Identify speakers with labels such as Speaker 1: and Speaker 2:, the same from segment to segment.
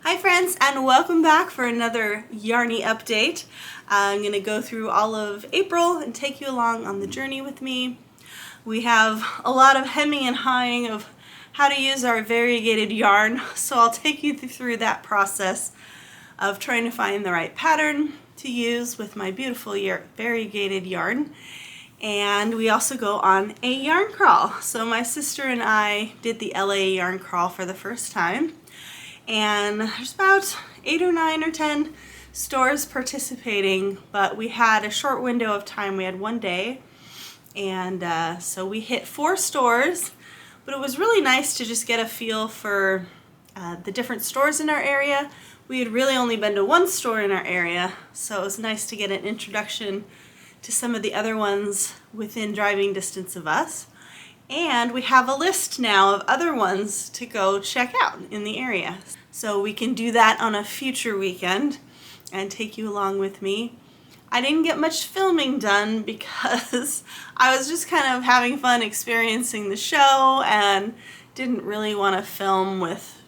Speaker 1: Hi friends, and welcome back for another Yarny update. I'm going to go through all of April and take you along on the journey with me. We have a lot of hemming and hawing of how to use our variegated yarn, so I'll take you through that process of trying to find the right pattern to use with my beautiful variegated yarn. And we also go on a yarn crawl. So my sister and I did the LA yarn crawl for the first time. And there's about 8 or 9 or 10 stores participating, but we had a short window of time. We had one day, and so we hit 4 stores, but it was really nice to just get a feel for the different stores in our area. We had really only been to 1 store in our area, so it was nice to get an introduction to some of the other ones within driving distance of us. And we have a list now of other ones to go check out in the area. So we can do that on a future weekend and take you along with me. I didn't get much filming done because I was just kind of having fun experiencing the show and didn't really want to film with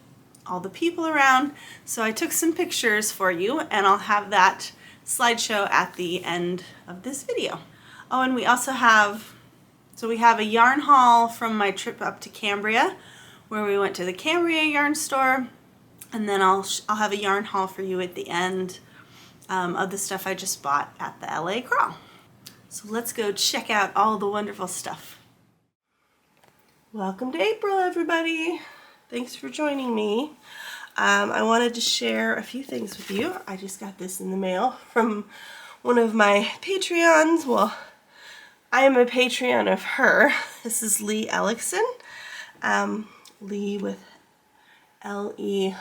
Speaker 1: all the people around. So I took some pictures for you, and I'll have that slideshow at the end of this video. Oh, and we also have we have a yarn haul from my trip up to Cambria, where we went to the Cambria yarn store, and then I'll have a yarn haul for you at the end of the stuff I just bought at the LA crawl. So let's go check out all the wonderful stuff. Welcome to April, everybody. Thanks for joining me. I wanted to share a few things with you. I just got this in the mail from one of my Patreons. Well, I am a Patreon of her. This is Lee Ellickson. Lee with L-E-I-G-H.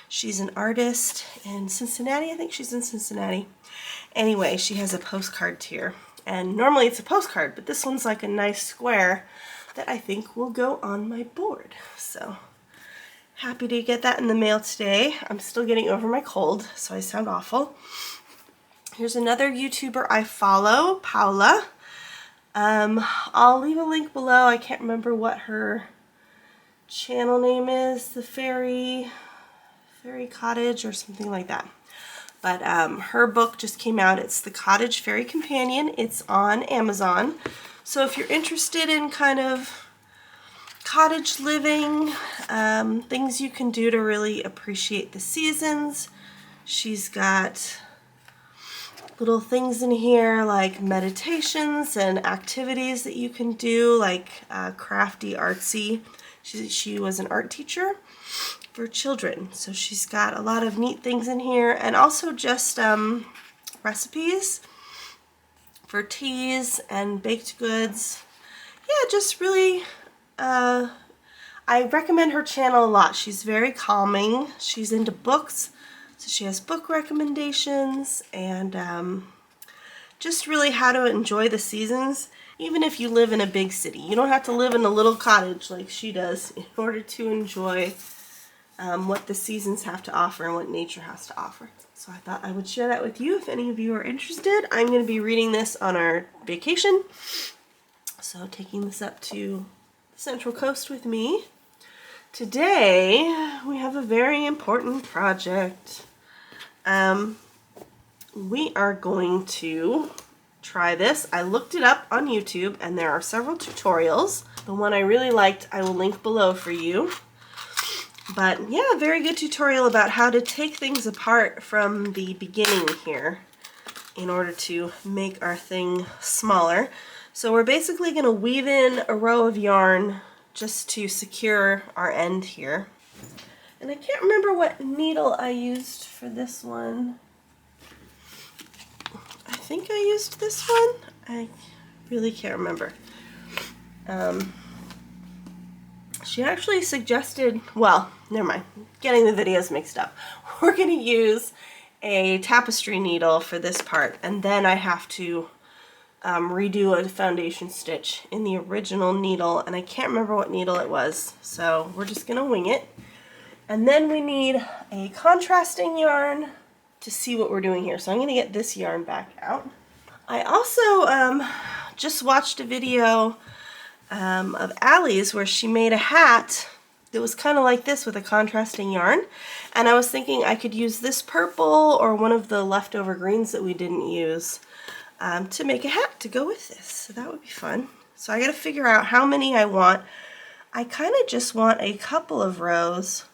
Speaker 1: She's an artist in Cincinnati. I think she's in Cincinnati. Anyway, she has a postcard tier. And normally it's a postcard, but this one's like a nice square that I think will go on my board. So happy to get that in the mail today. I'm still getting over my cold, so I sound awful. Here's another YouTuber I follow, Paula. I'll leave a link below. I can't remember what her channel name is. The Fairy Cottage or something like that. But her book just came out. It's The Cottage Fairy Companion. It's on Amazon. So if you're interested in kind of cottage living, things you can do to really appreciate the seasons, she's got little things in here like meditations and activities that you can do, like crafty, artsy. She was an art teacher for children, so she's got a lot of neat things in here, and also just recipes for teas and baked goods. Yeah, just really, I recommend her channel a lot. She's very calming. She's into books. So she has book recommendations and just really how to enjoy the seasons, even if you live in a big city. You don't have to live in a little cottage like she does in order to enjoy what the seasons have to offer and what nature has to offer. So I thought I would share that with you if any of you are interested. I'm going to be reading this on our vacation, so taking this up to the Central Coast with me. Today we have a very important project. We are going to try this. I looked it up on YouTube and there are several tutorials. The one I really liked I will link below for you. But yeah, a very good tutorial about how to take things apart from the beginning here in order to make our thing smaller. So we're basically going to weave in a row of yarn just to secure our end here. And I can't remember what needle I used for this one. I think I used this one. I really can't remember. She actually suggested, well, never mind, getting the videos mixed up. We're going to use a tapestry needle for this part, and then I have to redo a foundation stitch in the original needle, and I can't remember what needle it was, so we're just going to wing it. And then we need a contrasting yarn to see what we're doing here. So I'm going to get this yarn back out. I also just watched a video of Allie's where she made a hat that was kind of like this with a contrasting yarn, and I was thinking I could use this purple or one of the leftover greens that we didn't use to make a hat to go with this. So that would be fun. So I got to figure out how many I want. I kind of just want a couple of rows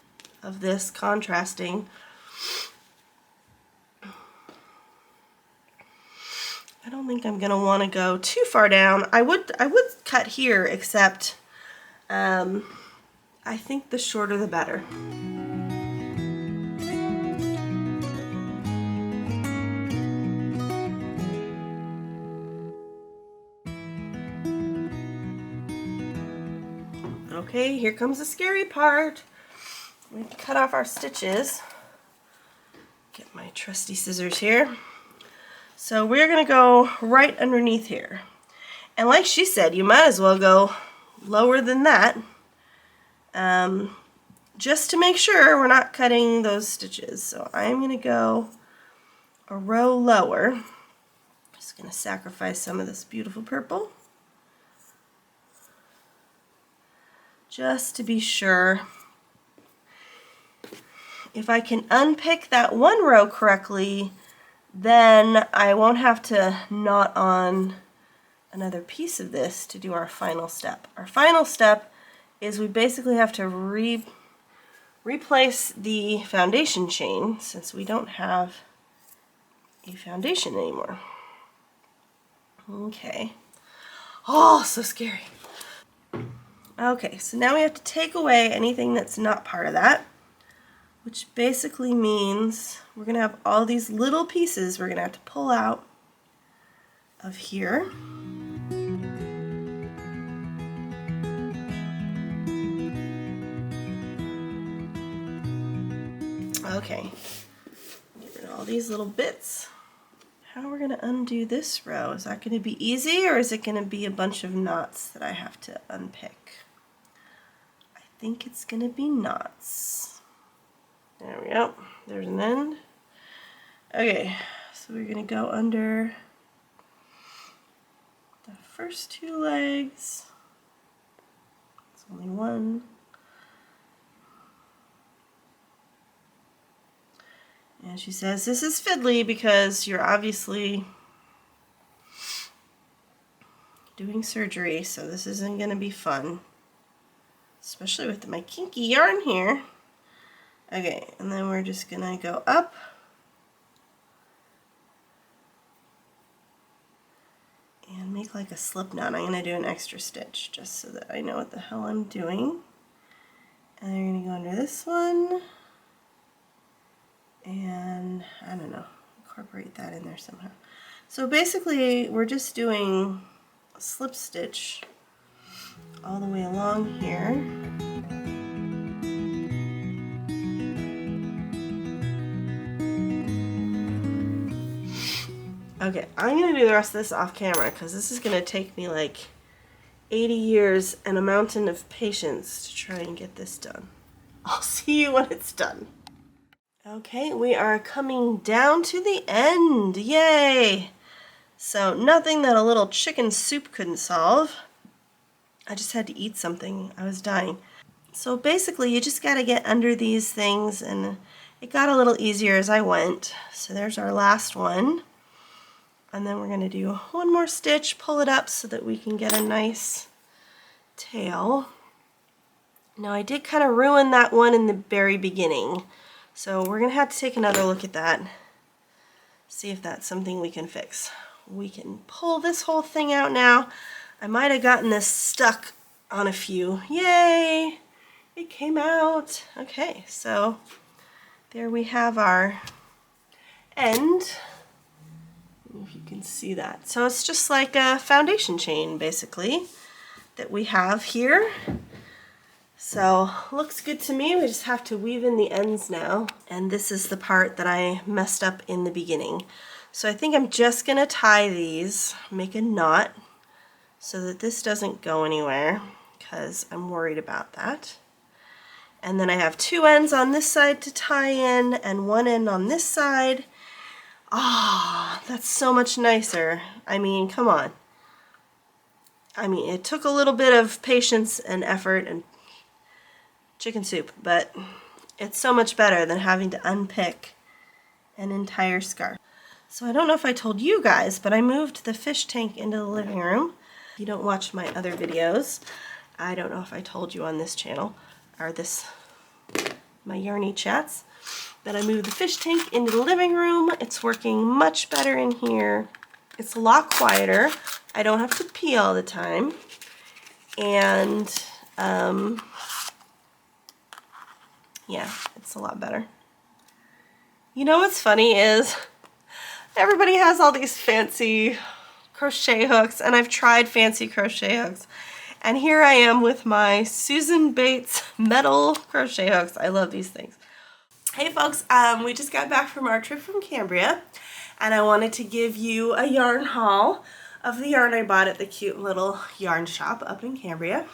Speaker 1: of this contrasting. I don't think I'm gonna want to go too far down. I would cut here, except I think the shorter the better. Okay, here comes the scary part. We have to cut off our stitches. Get my trusty scissors here. So we're gonna go right underneath here. And like she said, you might as well go lower than that, just to make sure we're not cutting those stitches. So I'm gonna go a row lower. Just gonna sacrifice some of this beautiful purple, just to be sure. If I can unpick that one row correctly, then I won't have to knot on another piece of this to do our final step. Our final step is we basically have to replace the foundation chain, since we don't have a foundation anymore. Okay. Oh, so scary. Okay, so now we have to take away anything that's not part of that, which basically means we're going to have all these little pieces we're going to have to pull out of here. Okay, get rid of all these little bits. How are we going to undo this row? Is that going to be easy, or is it going to be a bunch of knots that I have to unpick? I think it's going to be knots. There we go. There's an end. Okay, so we're going to go under the first two legs. It's only one. And she says, this is fiddly because you're obviously doing surgery, so this isn't going to be fun. Especially with my kinky yarn here. Okay, and then we're just going to go up. And make like a slip knot. I'm going to do an extra stitch just so that I know what the hell I'm doing. And I'm going to go under this one. And I don't know, incorporate that in there somehow. So basically we're just doing a slip stitch all the way along here. Okay, I'm going to do the rest of this off camera because this is going to take me like 80 years and a mountain of patience to try and get this done. I'll see you when it's done. Okay, we are coming down to the end. Yay! So nothing that a little chicken soup couldn't solve. I just had to eat something. I was dying. So basically you just got to get under these things, and it got a little easier as I went. So there's our last one. And then we're going to do one more stitch, pull it up so that we can get a nice tail. Now I did kind of ruin that one in the very beginning. So we're going to have to take another look at that, see if that's something we can fix. We can pull this whole thing out now. I might have gotten this stuck on a few. Yay! It came out. Okay, so there we have our end. If you can see that. So it's just like a foundation chain, basically, that we have here. So looks good to me. We just have to weave in the ends now. And this is the part that I messed up in the beginning. So I think I'm just going to tie these, make a knot, so that this doesn't go anywhere, because I'm worried about that. And then I have two ends on this side to tie in and one end on this side. Ah, that's so much nicer. I mean, come on. I mean, it took a little bit of patience and effort and chicken soup, but it's so much better than having to unpick an entire scarf. So I don't know if I told you guys, but I moved the fish tank into the living room. If you don't watch my other videos, I don't know if I told you on this channel, or my Yarny chats, that I moved the fish tank into the living room. It's working much better in here. It's a lot quieter. I don't have to pee all the time. And yeah, it's a lot better. You know what's funny is everybody has all these fancy crochet hooks, and I've tried fancy crochet hooks. And here I am with my Susan Bates metal crochet hooks. I love these things. Hey folks, we just got back from our trip from Cambria, and I wanted to give you a yarn haul of the yarn I bought at the cute little yarn shop up in Cambria.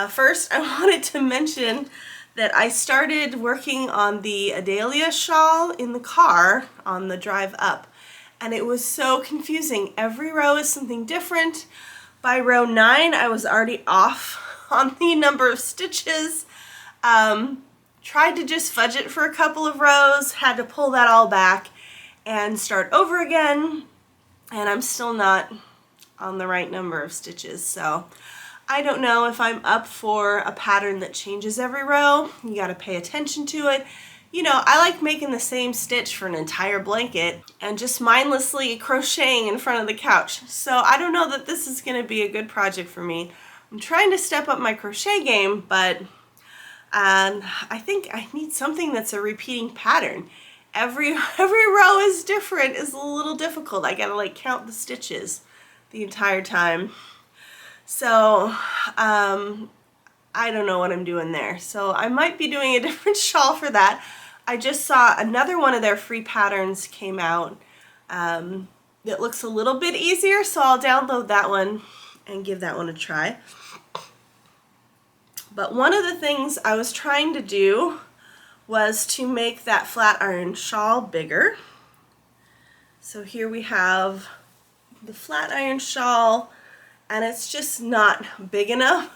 Speaker 1: First, I wanted to mention that I started working on the Adalia shawl in the car on the drive up, and it was so confusing. Every row is something different. By row 9, I was already off on the number of stitches. Tried to just fudge it for a couple of rows, had to pull that all back and start over again, and I'm still not on the right number of stitches. So I don't know if I'm up for a pattern that changes every row. You got to pay attention to it. You know, I like making the same stitch for an entire blanket and just mindlessly crocheting in front of the couch. So I don't know that this is going to be a good project for me. I'm trying to step up my crochet game, but I think I need something that's a repeating pattern. Every row is different, is a little difficult. I gotta like count the stitches the entire time. So I don't know what I'm doing there. So I might be doing a different shawl for that. I just saw another one of their free patterns came out that looks a little bit easier, so I'll download that one and give that one a try. But one of the things I was trying to do was to make that Flatiron Shawl bigger. So here we have the Flatiron Shawl, and it's just not big enough.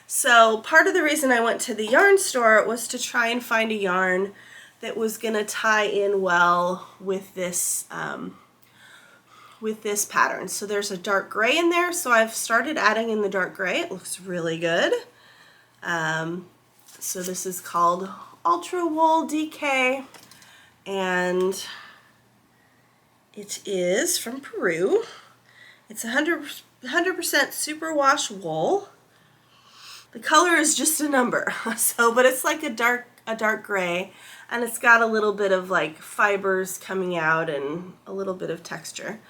Speaker 1: So part of the reason I went to the yarn store was to try and find a yarn that was going to tie in well with this pattern. So there's a dark gray in there, so I've started adding in the dark gray. It looks really good. So this is called Ultra Wool DK, and it is from Peru. It's 100% superwash wool. The color is just a number, but it's like a dark gray, and it's got a little bit of like fibers coming out and a little bit of texture.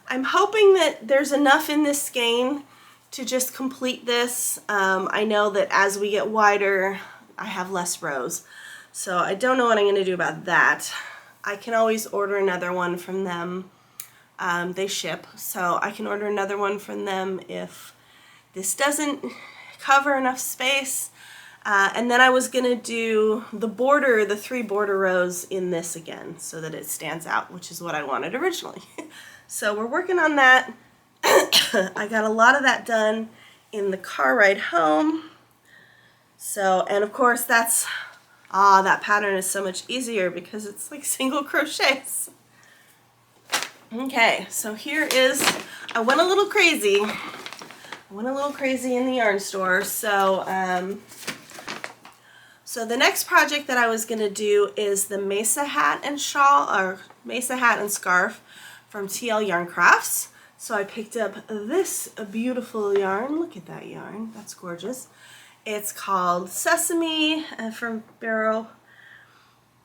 Speaker 1: I'm hoping that there's enough in this skein to just complete this. I know that as we get wider, I have less rows, so I don't know what I'm going to do about that. I can always order another one from them. They ship, so I can order another one from them if this doesn't cover enough space. And then I was going to do the 3 border rows in this again so that it stands out, which is what I wanted originally. So we're working on that. I got a lot of that done in the car ride home. So, and of course that pattern is so much easier because it's like single crochets. Okay, so here is, I went a little crazy in the yarn store. So, so the next project that I was going to do is the Mesa hat and shawl, or Mesa hat and scarf from TL Yarn Crafts. So I picked up this beautiful yarn. Look at that yarn. That's gorgeous. It's called Sesame from Barocco.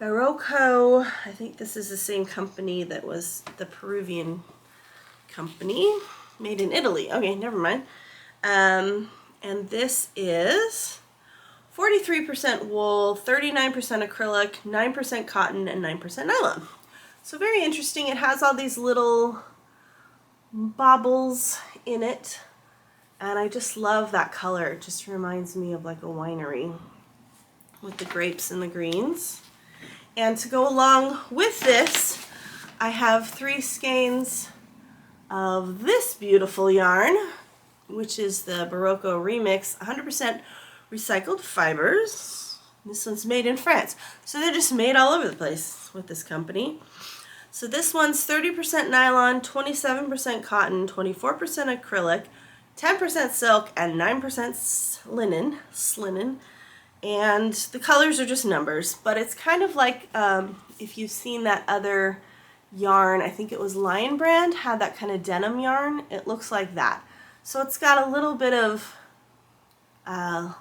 Speaker 1: I think this is the same company that was the Peruvian company. Made in Italy. Okay, never mind. And this is 43% wool, 39% acrylic, 9% cotton, and 9% nylon. So very interesting. It has all these little baubles in it, and I just love that color. It just reminds me of like a winery with the grapes and the greens. And to go along with this, I have 3 skeins of this beautiful yarn, which is the Barocco Remix 100% recycled fibers. This one's made in France. So they're just made all over the place with this company. So this one's 30% nylon, 27% cotton, 24% acrylic, 10% silk, and 9% linen. And the colors are just numbers, but it's kind of like if you've seen that other yarn, I think it was Lion Brand, had that kind of denim yarn. It looks like that. So it's got a little bit of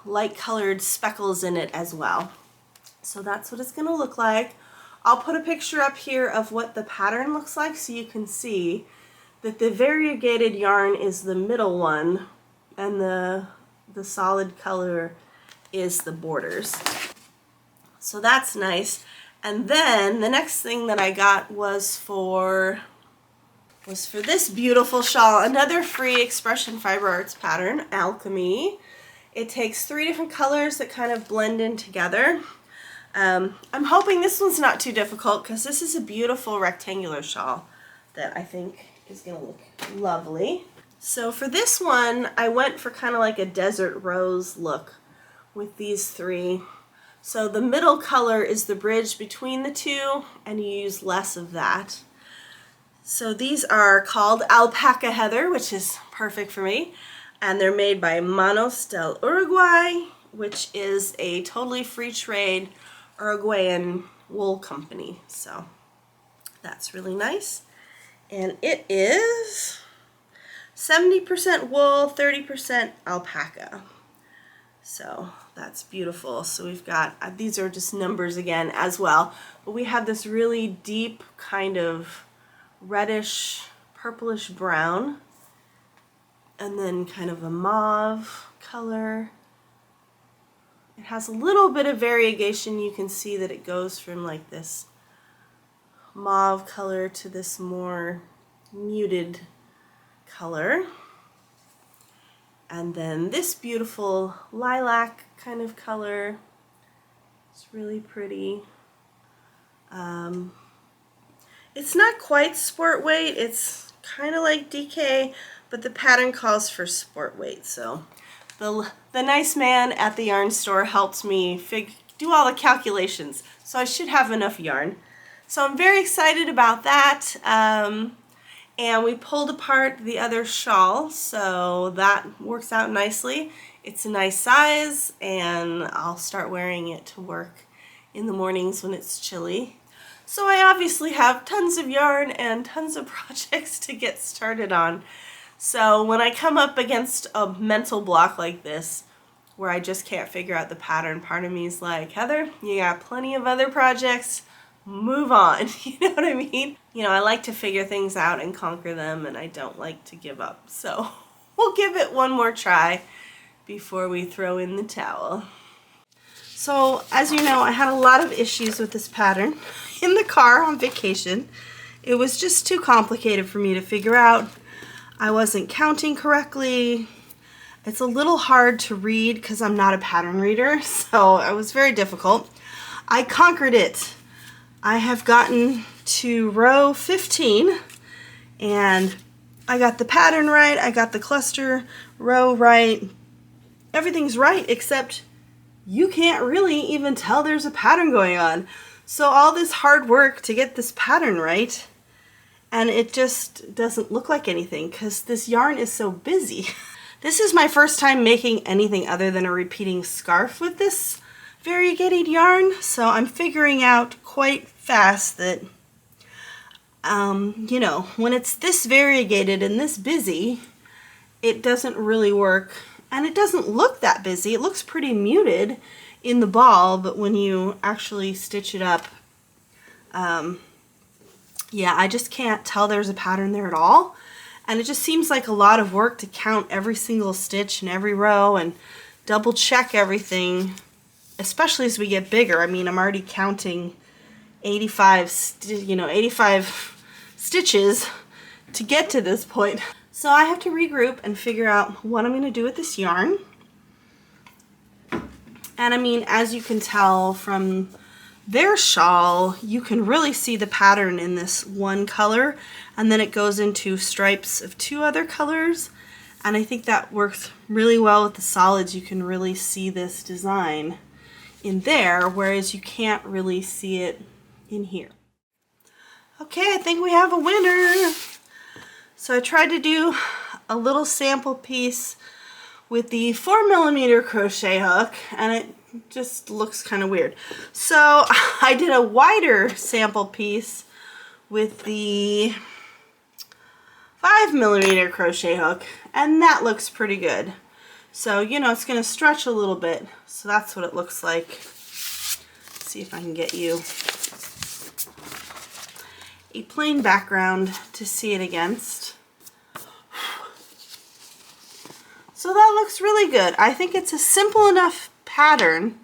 Speaker 1: light colored speckles in it as well. So that's what it's going to look like. I'll put a picture up here of what the pattern looks like so you can see that the variegated yarn is the middle one and the solid color is the borders. So that's nice. And then the next thing that I got was for this beautiful shawl, another free Expression Fiber Arts pattern, Alchemy. It takes 3 different colors that kind of blend in together. I'm hoping this one's not too difficult because this is a beautiful rectangular shawl that I think is going to look lovely. So for this one, I went for kind of like a desert rose look with these 3. So the middle color is the bridge between the 2, and you use less of that. So these are called Alpaca Heather, which is perfect for me. And they're made by Manos del Uruguay, which is a totally free trade Uruguayan wool company. So that's really nice. And it is 70% wool, 30% alpaca. So that's beautiful. So we've got, these are just numbers again as well, but we have this really deep kind of reddish, purplish brown, and then kind of a mauve color. It has a little bit of variegation. You can see that it goes from like this mauve color to this more muted color. And then this beautiful lilac kind of color. It's really pretty. It's not quite sport weight. It's kind of like DK, but the pattern calls for sport weight. So the nice man at the yarn store helped me do all the calculations. So I should have enough yarn. So I'm very excited about that. And we pulled apart the other shawl, so that works out nicely. It's a nice size, and I'll start wearing it to work in the mornings when it's chilly. So I obviously have tons of yarn and tons of projects to get started on. So when I come up against a mental block like this, where I just can't figure out the pattern, part of me is like, Heather, you got plenty of other projects. Move on, you know what I mean? You know, I like to figure things out and conquer them, and I don't like to give up. So we'll give it one more try before we throw in the towel. So as you know, I had a lot of issues with this pattern in the car on vacation. It was just too complicated for me to figure out. I wasn't counting correctly. It's a little hard to read because I'm not a pattern reader, so it was very difficult. I conquered it. I have gotten to row 15, and I got the pattern right, I got the cluster row right, everything's right, except you can't really even tell there's a pattern going on. So all this hard work to get this pattern right, and it just doesn't look like anything because this yarn is so busy. This is my first time making anything other than a repeating scarf with this variegated yarn, so I'm figuring out quite fast that you know, when it's this variegated and this busy, it doesn't really work, and it doesn't look that busy. It looks pretty muted in the ball, but when you actually stitch it up, yeah, I just can't tell there's a pattern there at all, and it just seems like a lot of work to count every single stitch in every row and double check everything, especially as we get bigger. I mean, I'm already counting 85 stitches to get to this point. So I have to regroup and figure out what I'm going to do with this yarn. And I mean, as you can tell from their shawl, you can really see the pattern in this one color, and then it goes into stripes of 2 other colors, And I think that works really well with the solids. You can really see this design in there, whereas you can't really see it in here. Okay, I think we have a winner. So I tried to do a little sample piece with the 4mm crochet hook, and it just looks kind of weird. So I did a wider sample piece with the 5mm crochet hook, and that looks pretty good. So, you know, it's going to stretch a little bit. So that's what it looks like. Let's see if I can get you a plain background to see it against. So that looks really good. I think it's a simple enough pattern.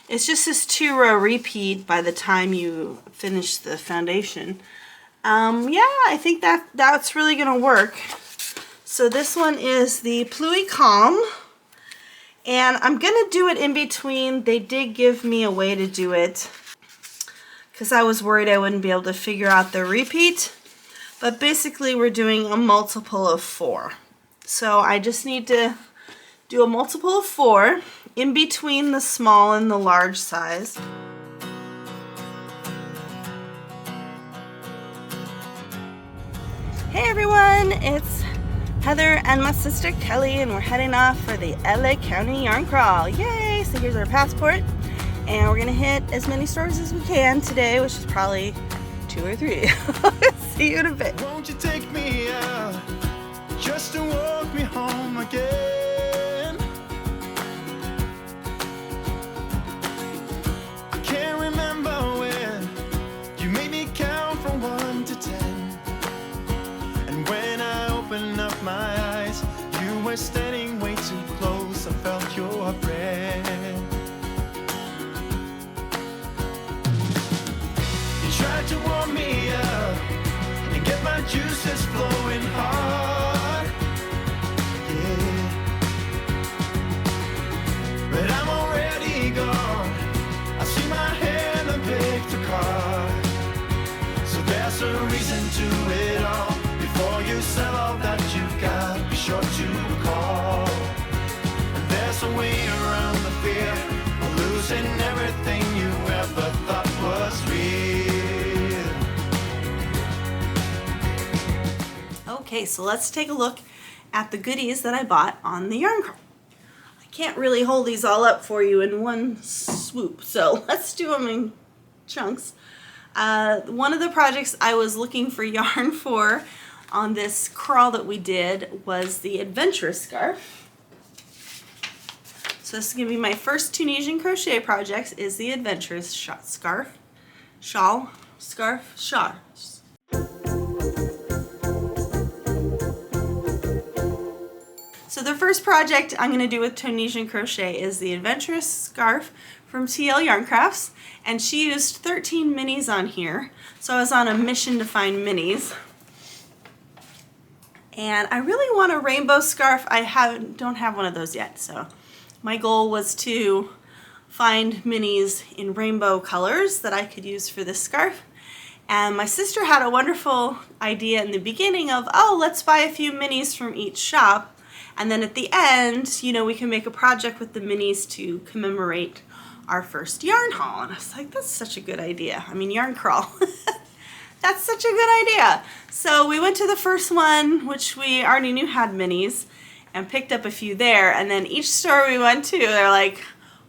Speaker 1: It's just this 2-row repeat by the time you finish the foundation. Yeah, I think that's really gonna work. So this one is the Pluie Calm, and I'm gonna do it in between. They did give me a way to do it because I was worried I wouldn't be able to figure out the repeat, but basically we're doing a multiple of 4. So I just need to do a multiple of 4 in between the small and the large size. Hey everyone, it's Heather and my sister Kelly, and we're heading off for the LA County Yarn Crawl. Yay! So here's our passport, and we're gonna hit as many stores as we can today, which is probably 2 or 3. See you in a bit.
Speaker 2: Won't you take me out just to walk me home again? I can't remember when you made me count from 1 to 10. And when I opened up my eyes, you were standing way too close. I felt your breath. You tried to warm me up and get my juices flowing hard, yeah. But I'm already gone. I see my hand and picked a card. So there's a reason to it all. Before you sell all that you've got, be sure to call. And there's a way around the fear of losing everything you ever thought was real.
Speaker 1: Okay, so let's take a look at the goodies that I bought on the yarn crawl. I can't really hold these all up for you in one swoop, so let's do them in chunks. One of the projects I was looking for yarn for on this crawl that we did was the adventurous scarf. So this is going to be my first Tunisian crochet project, is the adventurous shawl. So the first project I'm going to do with Tunisian crochet is the adventurous scarf from TL Yarn Crafts, and she used 13 minis on here. So I was on a mission to find minis. And I really want a rainbow scarf. I don't have one of those yet, so my goal was to find minis in rainbow colors that I could use for this scarf. And my sister had a wonderful idea in the beginning of, oh, let's buy a few minis from each shop, and then at the end, you know, we can make a project with the minis to commemorate our first yarn haul. And I was like, that's such a good idea. I mean, yarn crawl. That's such a good idea. So we went to the first one, which we already knew had minis, and picked up a few there. And then each store we went to, they're like,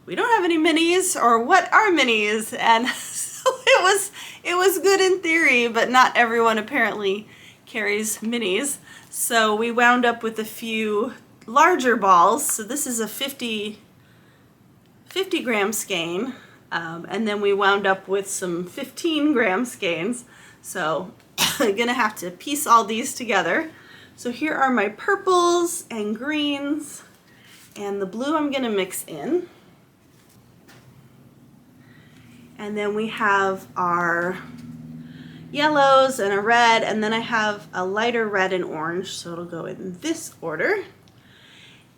Speaker 1: we don't have any minis, or what are minis? And so it was good in theory, but not everyone apparently carries minis. So we wound up with a few larger balls. So this is a 50 gram skein, and then we wound up with some 15 gram skeins. So I'm gonna have to piece all these together. So here are my purples and greens, and the blue I'm gonna mix in. And then we have our yellows and a red, and then I have a lighter red and orange, so it'll go in this order.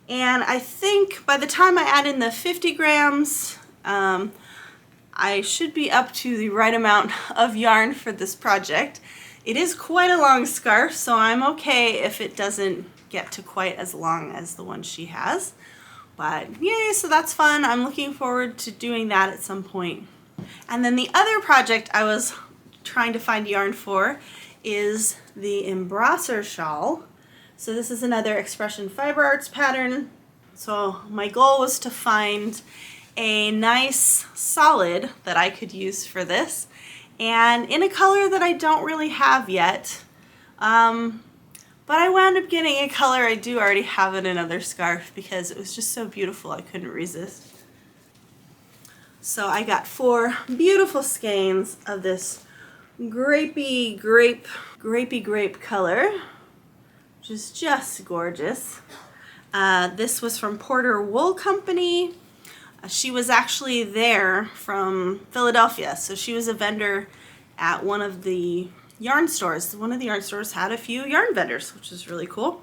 Speaker 1: And I think by the time I add in the 50 grams, I should be up to the right amount of yarn for this project.
Speaker 3: It is quite a long scarf, so I'm okay if it doesn't get to quite as long as the one she has. But yay, so that's fun. I'm looking forward to doing that at some point. And then the other project I was trying to find yarn for is the Flatiron Shawl. So this is another Expression Fiber Arts pattern. So my goal was to find a nice solid that I could use for this, and in a color that I don't really have yet. But I wound up getting a color I do already have in another scarf because it was just so beautiful I couldn't resist. So I got 4 beautiful skeins of this grapey grape color, which is just gorgeous. This was from Porter Wool Company. She was actually there from Philadelphia, so she was a vendor at one of the yarn stores. One of the yarn stores had a few yarn vendors, which is really cool.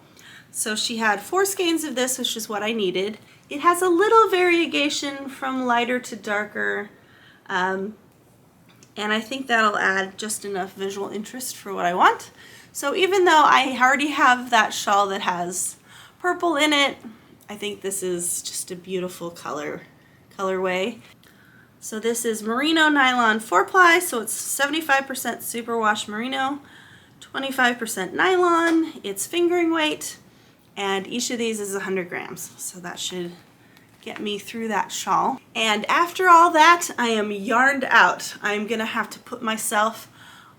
Speaker 3: So she had 4 skeins of this, which is what I needed. It has a little variegation from lighter to darker, and I think that'll add just enough visual interest for what I want. So even though I already have that shawl that has purple in it, I think this is just a beautiful colorway. So this is merino nylon 4-ply, so it's 75% superwash merino, 25% nylon. It's fingering weight, and each of these is 100 grams. So that should get me through that shawl. And after all that, I am yarned out. I'm gonna have to put myself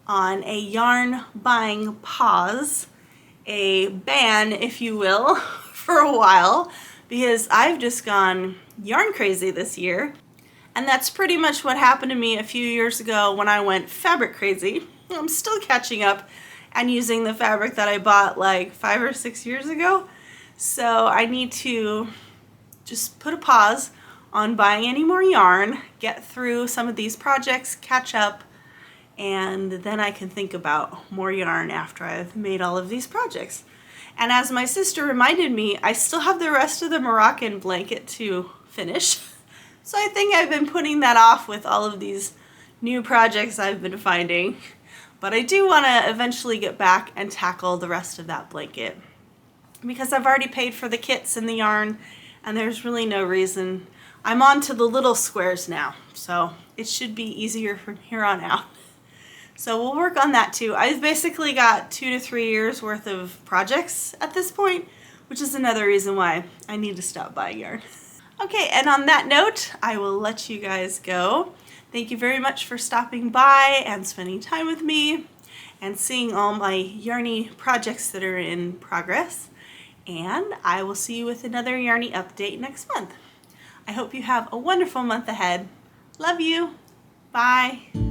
Speaker 3: on a yarn buying pause, a ban, if you will, for a while, because I've just gone yarn crazy this year. And that's pretty much what happened to me a few years ago when I went fabric crazy. I'm still catching up and using the fabric that I bought like 5 or 6 years ago. So I need to just put a pause on buying any more yarn, get through some of these projects, catch up, and then I can think about more yarn after I've made all of these projects. And as my sister reminded me, I still have the rest of the Moroccan blanket to finish. So I think I've been putting that off with all of these new projects I've been finding. But I do want to eventually get back and tackle the rest of that blanket, because I've already paid for the kits and the yarn, and there's really no reason. I'm on to the little squares now, so it should be easier from here on out. So we'll work on that too. I've basically got 2 to 3 years worth of projects at this point, which is another reason why I need to stop buying yarn. Okay, and on that note, I will let you guys go. Thank you very much for stopping by and spending time with me and seeing all my yarny projects that are in progress. And I will see you with another yarny update next month. I hope you have a wonderful month ahead. Love you. Bye.